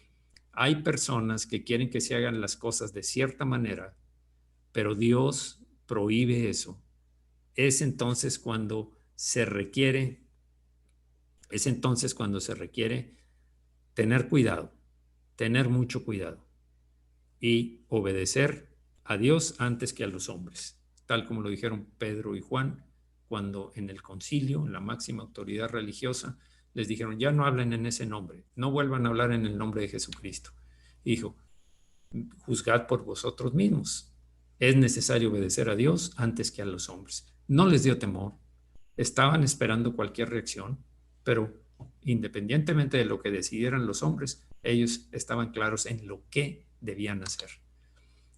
hay personas que quieren que se hagan las cosas de cierta manera, pero Dios prohíbe eso. Es entonces cuando se requiere tener cuidado, tener mucho cuidado y obedecer a Dios antes que a los hombres, tal como lo dijeron Pedro y Juan cuando en el concilio, en la máxima autoridad religiosa, les dijeron, ya no hablen en ese nombre, no vuelvan a hablar en el nombre de Jesucristo. Y dijo, juzgad por vosotros mismos. Es necesario obedecer a Dios antes que a los hombres. No les dio temor, estaban esperando cualquier reacción, pero independientemente de lo que decidieran los hombres, ellos estaban claros en lo que debían hacer.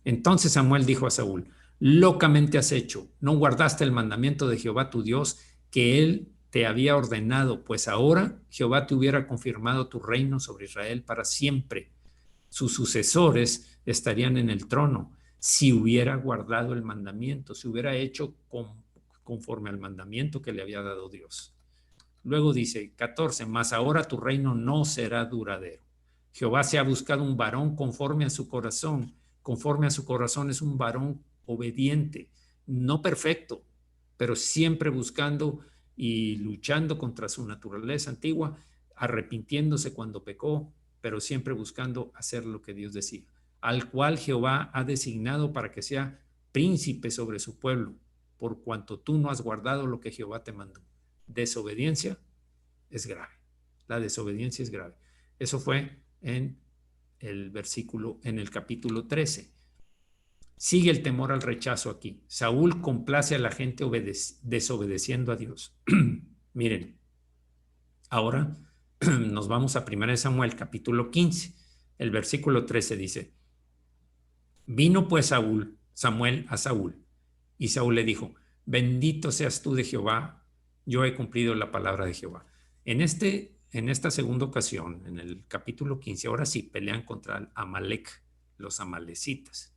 Entonces Samuel dijo a Saúl, locamente has hecho, no guardaste el mandamiento de Jehová tu Dios que él te había ordenado, pues ahora Jehová te hubiera confirmado tu reino sobre Israel para siempre. Sus sucesores estarían en el trono si hubiera guardado el mandamiento, si hubiera hecho conforme al mandamiento que le había dado Dios. Luego dice 14, mas ahora tu reino no será duradero. Jehová se ha buscado un varón conforme a su corazón. Conforme a su corazón es un varón obediente, no perfecto, pero siempre buscando y luchando contra su naturaleza antigua, arrepintiéndose cuando pecó, pero siempre buscando hacer lo que Dios decía, al cual Jehová ha designado para que sea príncipe sobre su pueblo, por cuanto tú no has guardado lo que Jehová te mandó. Desobediencia es grave. La desobediencia es grave. Eso fue en el capítulo 13. Sigue el temor al rechazo aquí. Saúl complace a la gente desobedeciendo a Dios. Miren, ahora nos vamos a 1 Samuel capítulo 15. El versículo 13 dice, vino pues Samuel a Saúl, y Saúl le dijo, bendito seas tú de Jehová, yo he cumplido la palabra de Jehová. En esta segunda ocasión, en el capítulo 15, ahora sí pelean contra Amalek, los amalecitas.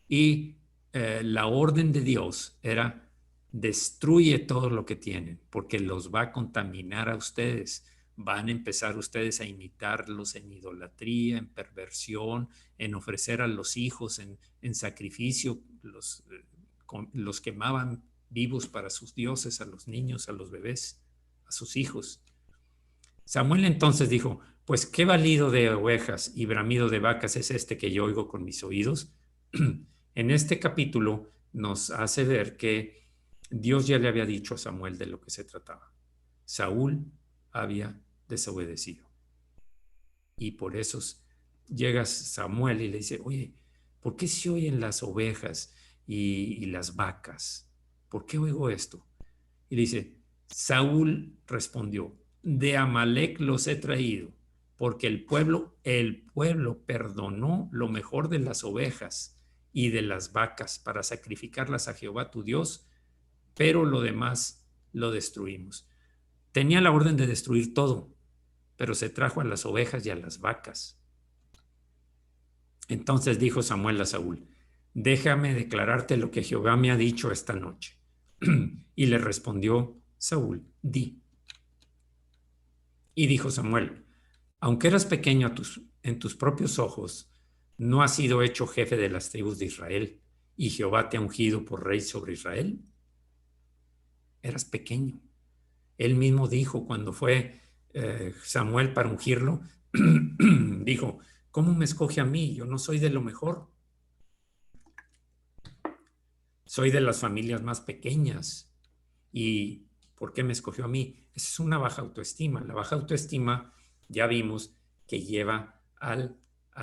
Y la orden de Dios era, destruye todo lo que tienen, porque los va a contaminar a ustedes. Van a empezar ustedes a imitarlos en idolatría, en perversión, en ofrecer a los hijos en sacrificio. Los quemaban vivos para sus dioses, a los niños, a los bebés, a sus hijos. Samuel entonces dijo, pues qué balido de ovejas y bramido de vacas es este que yo oigo con mis oídos. En este capítulo nos hace ver que Dios ya le había dicho a Samuel de lo que se trataba. Saúl había desobedecido y por eso llega Samuel y le dice, oye, ¿por qué se oyen las ovejas y las vacas? ¿Por qué oigo esto? Y dice, Saúl respondió, de Amalec los he traído, porque el pueblo perdonó lo mejor de las ovejas y de las vacas para sacrificarlas a Jehová tu Dios, pero lo demás lo destruimos. Tenía la orden de destruir todo, pero se trajo a las ovejas y a las vacas. Entonces dijo Samuel a Saúl, déjame declararte lo que Jehová me ha dicho esta noche. Y le respondió Saúl, di. Y dijo Samuel, aunque eras pequeño en tus propios ojos, ¿no has sido hecho jefe de las tribus de Israel y Jehová te ha ungido por rey sobre Israel? Eras pequeño. Él mismo dijo cuando fue Samuel para ungirlo, dijo, ¿cómo me escoge a mí? Yo no soy de lo mejor. Soy de las familias más pequeñas. ¿Y por qué me escogió a mí? Esa es una baja autoestima. La baja autoestima ya vimos que lleva a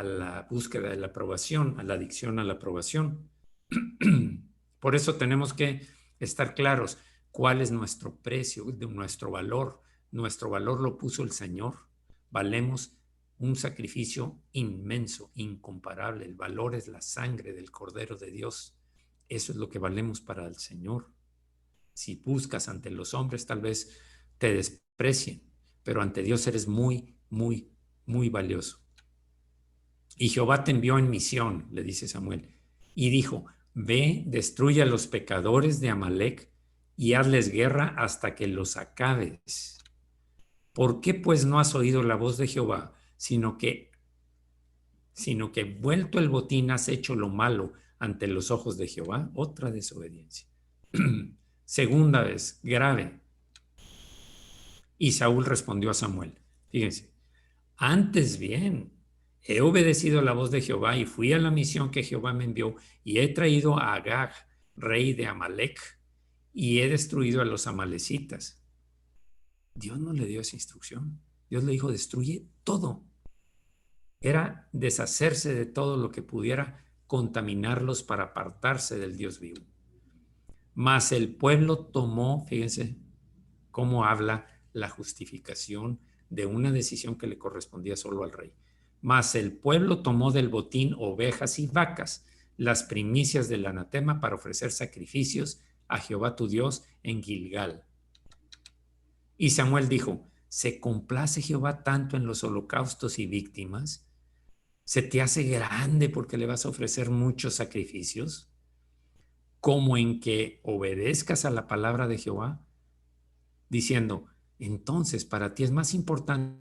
la búsqueda de la aprobación, a la adicción a la aprobación. Por eso tenemos que estar claros cuál es nuestro precio, nuestro valor. Nuestro valor lo puso el Señor. Valemos un sacrificio inmenso, incomparable. El valor es la sangre del Cordero de Dios. Eso es lo que valemos para el Señor. Si buscas ante los hombres, tal vez te desprecien, pero ante Dios eres muy, muy, muy valioso. Y Jehová te envió en misión, le dice Samuel, y dijo, ve, destruye a los pecadores de Amalec y hazles guerra hasta que los acabes. ¿Por qué pues no has oído la voz de Jehová, sino que vuelto el botín has hecho lo malo ante los ojos de Jehová? Otra desobediencia. Segunda vez, grave. Y Saúl respondió a Samuel, fíjense, antes bien, he obedecido la voz de Jehová y fui a la misión que Jehová me envió y he traído a Agag, rey de Amalec, y he destruido a los amalecitas. Dios no le dio esa instrucción. Dios le dijo, destruye todo. Era deshacerse de todo lo que pudiera contaminarlos para apartarse del Dios vivo. Mas el pueblo tomó, fíjense cómo habla la justificación de una decisión que le correspondía solo al rey. Mas el pueblo tomó del botín ovejas y vacas, las primicias del anatema para ofrecer sacrificios a Jehová tu Dios en Gilgal. Y Samuel dijo, ¿se complace Jehová tanto en los holocaustos y víctimas? ¿Se te hace grande porque le vas a ofrecer muchos sacrificios? Como en que obedezcas a la palabra de Jehová, diciendo, entonces para ti es más importante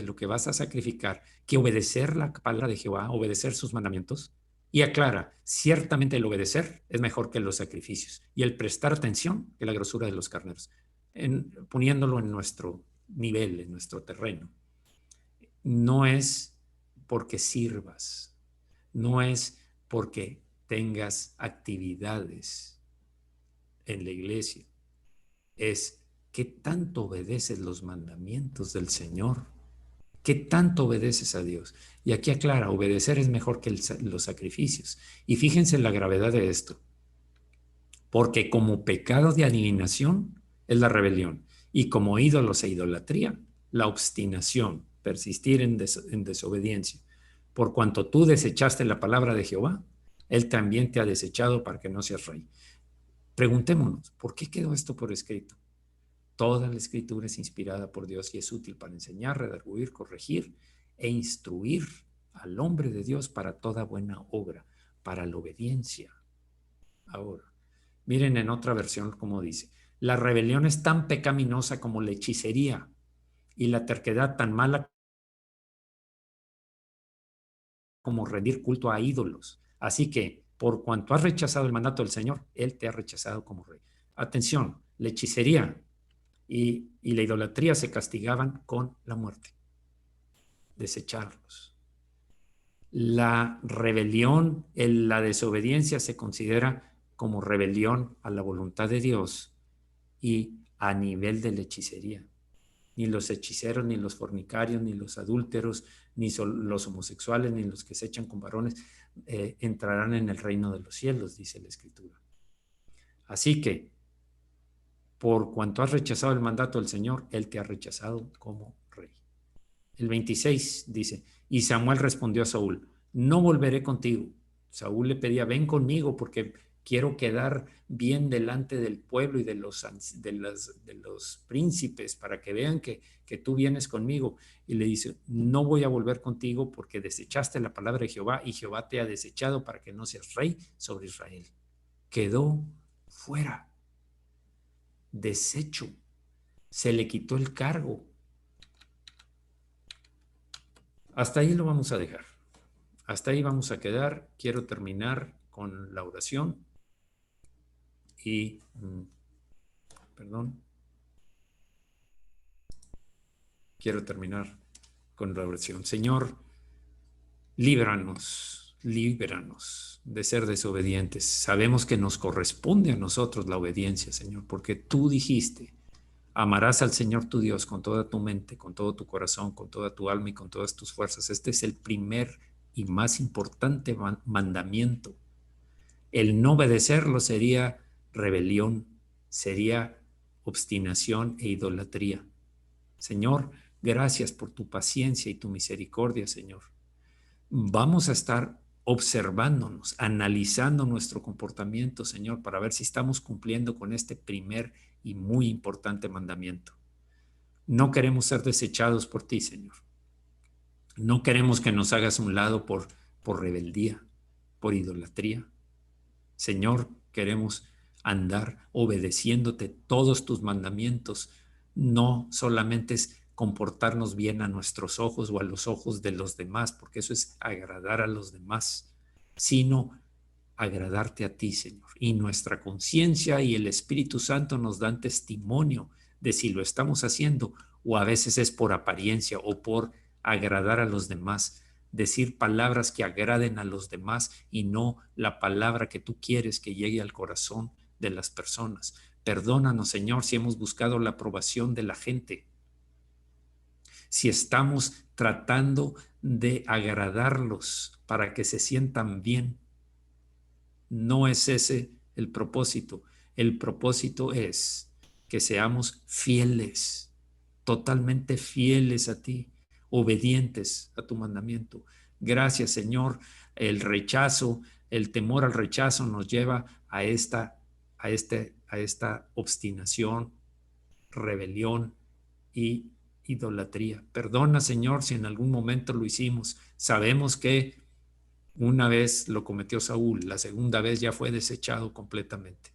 lo que vas a sacrificar que obedecer la palabra de Jehová, obedecer sus mandamientos. Y aclara, ciertamente el obedecer es mejor que los sacrificios y el prestar atención que la grosura de los carneros, poniéndolo en nuestro nivel, en nuestro terreno. No es porque sirvas, no es porque tengas actividades en la iglesia, es que tanto obedeces los mandamientos del Señor. ¿Qué tanto obedeces a Dios? Y aquí aclara, obedecer es mejor que los sacrificios. Y fíjense la gravedad de esto. Porque como pecado de adivinación es la rebelión. Y como ídolos e idolatría, la obstinación, persistir en desobediencia. Por cuanto tú desechaste la palabra de Jehová, Él también te ha desechado para que no seas rey. Preguntémonos, ¿por qué quedó esto por escrito? Toda la escritura es inspirada por Dios y es útil para enseñar, redarguir, corregir e instruir al hombre de Dios para toda buena obra, para la obediencia. Ahora, miren en otra versión cómo dice, la rebelión es tan pecaminosa como la hechicería y la terquedad tan mala como rendir culto a ídolos. Así que, por cuanto has rechazado el mandato del Señor, Él te ha rechazado como rey. Atención, la hechicería y la idolatría se castigaban con la muerte, desecharlos. La rebelión, la desobediencia se considera como rebelión a la voluntad de Dios y a nivel de la hechicería. ni los hechiceros, ni los fornicarios, ni los adúlteros, ni los homosexuales, ni los que se echan con varones, entrarán en el reino de los cielos, dice la Escritura. Así que, por cuanto has rechazado el mandato del Señor, Él te ha rechazado como rey. El 26 dice, y Samuel respondió a Saúl, no volveré contigo. Saúl le pedía, ven conmigo porque quiero quedar bien delante del pueblo y de los príncipes para que vean que tú vienes conmigo. Y le dice, no voy a volver contigo porque desechaste la palabra de Jehová y Jehová te ha desechado para que no seas rey sobre Israel. Quedó fuera, deshecho, se le quitó el cargo. Hasta ahí lo vamos a dejar. Hasta ahí vamos a quedar. Quiero terminar con la oración. Y, quiero terminar con la oración. Señor, líbranos de ser desobedientes. Sabemos que nos corresponde a nosotros la obediencia, Señor, porque tú dijiste, amarás al Señor tu Dios con toda tu mente, con todo tu corazón, con toda tu alma y con todas tus fuerzas. Este es el primer y más importante mandamiento. El no obedecerlo sería rebelión, sería obstinación e idolatría. Señor, gracias por tu paciencia y tu misericordia, Señor. Vamos a estar observándonos, analizando nuestro comportamiento, Señor, para ver si estamos cumpliendo con este primer y muy importante mandamiento. No queremos ser desechados por ti, Señor. No queremos que nos hagas a un lado por rebeldía, por idolatría. Señor, queremos andar obedeciéndote todos tus mandamientos. No solamente es comportarnos bien a nuestros ojos o a los ojos de los demás, porque eso es agradar a los demás, sino agradarte a ti, Señor. Y nuestra conciencia y el Espíritu Santo nos dan testimonio de si lo estamos haciendo o a veces es por apariencia o por agradar a los demás. Decir palabras que agraden a los demás y no la palabra que tú quieres que llegue al corazón de las personas. Perdónanos, Señor, si hemos buscado la aprobación de la gente, si estamos tratando de agradarlos para que se sientan bien. No es ese el propósito. El propósito es que seamos fieles, totalmente fieles a ti, obedientes a tu mandamiento. Gracias, Señor. El rechazo, el temor al rechazo nos lleva a esta obstinación, rebelión y idolatría. Perdona, Señor, si en algún momento lo hicimos. Sabemos que una vez lo cometió Saúl, la segunda vez ya fue desechado completamente.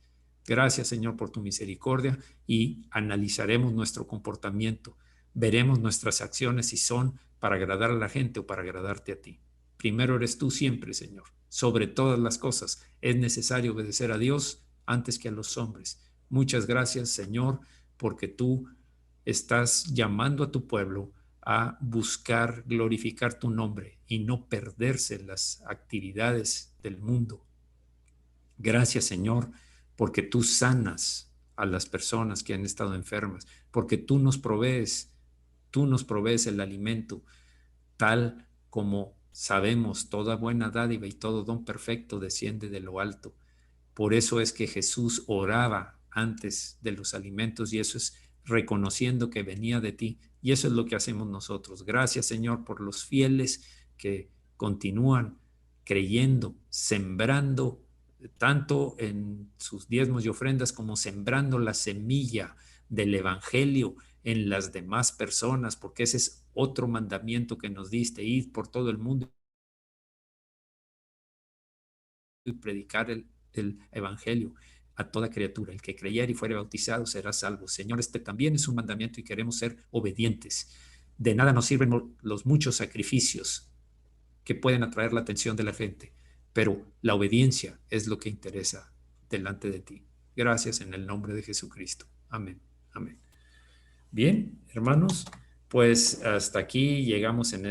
Gracias, Señor, por tu misericordia y analizaremos nuestro comportamiento. Veremos nuestras acciones si son para agradar a la gente o para agradarte a ti. Primero eres tú siempre, Señor. Sobre todas las cosas es necesario obedecer a Dios antes que a los hombres. Muchas gracias, Señor, porque tú estás llamando a tu pueblo a buscar glorificar tu nombre y no perderse las actividades del mundo. Gracias, Señor, porque tú sanas a las personas que han estado enfermas, porque tú nos provees el alimento, tal como sabemos, toda buena dádiva y todo don perfecto desciende de lo alto. Por eso es que Jesús oraba antes de los alimentos y eso es reconociendo que venía de ti. Y eso es lo que hacemos nosotros. Gracias, Señor, por los fieles que continúan creyendo, sembrando tanto en sus diezmos y ofrendas como sembrando la semilla del Evangelio en las demás personas, porque ese es otro mandamiento que nos diste, ir por todo el mundo y predicar el Evangelio a toda criatura. El que creyere y fuere bautizado será salvo. Señor, este también es un mandamiento y queremos ser obedientes. De nada nos sirven los muchos sacrificios que pueden atraer la atención de la gente, pero la obediencia es lo que interesa delante de ti. Gracias en el nombre de Jesucristo. Amén. Amén. Bien, hermanos, pues hasta aquí llegamos en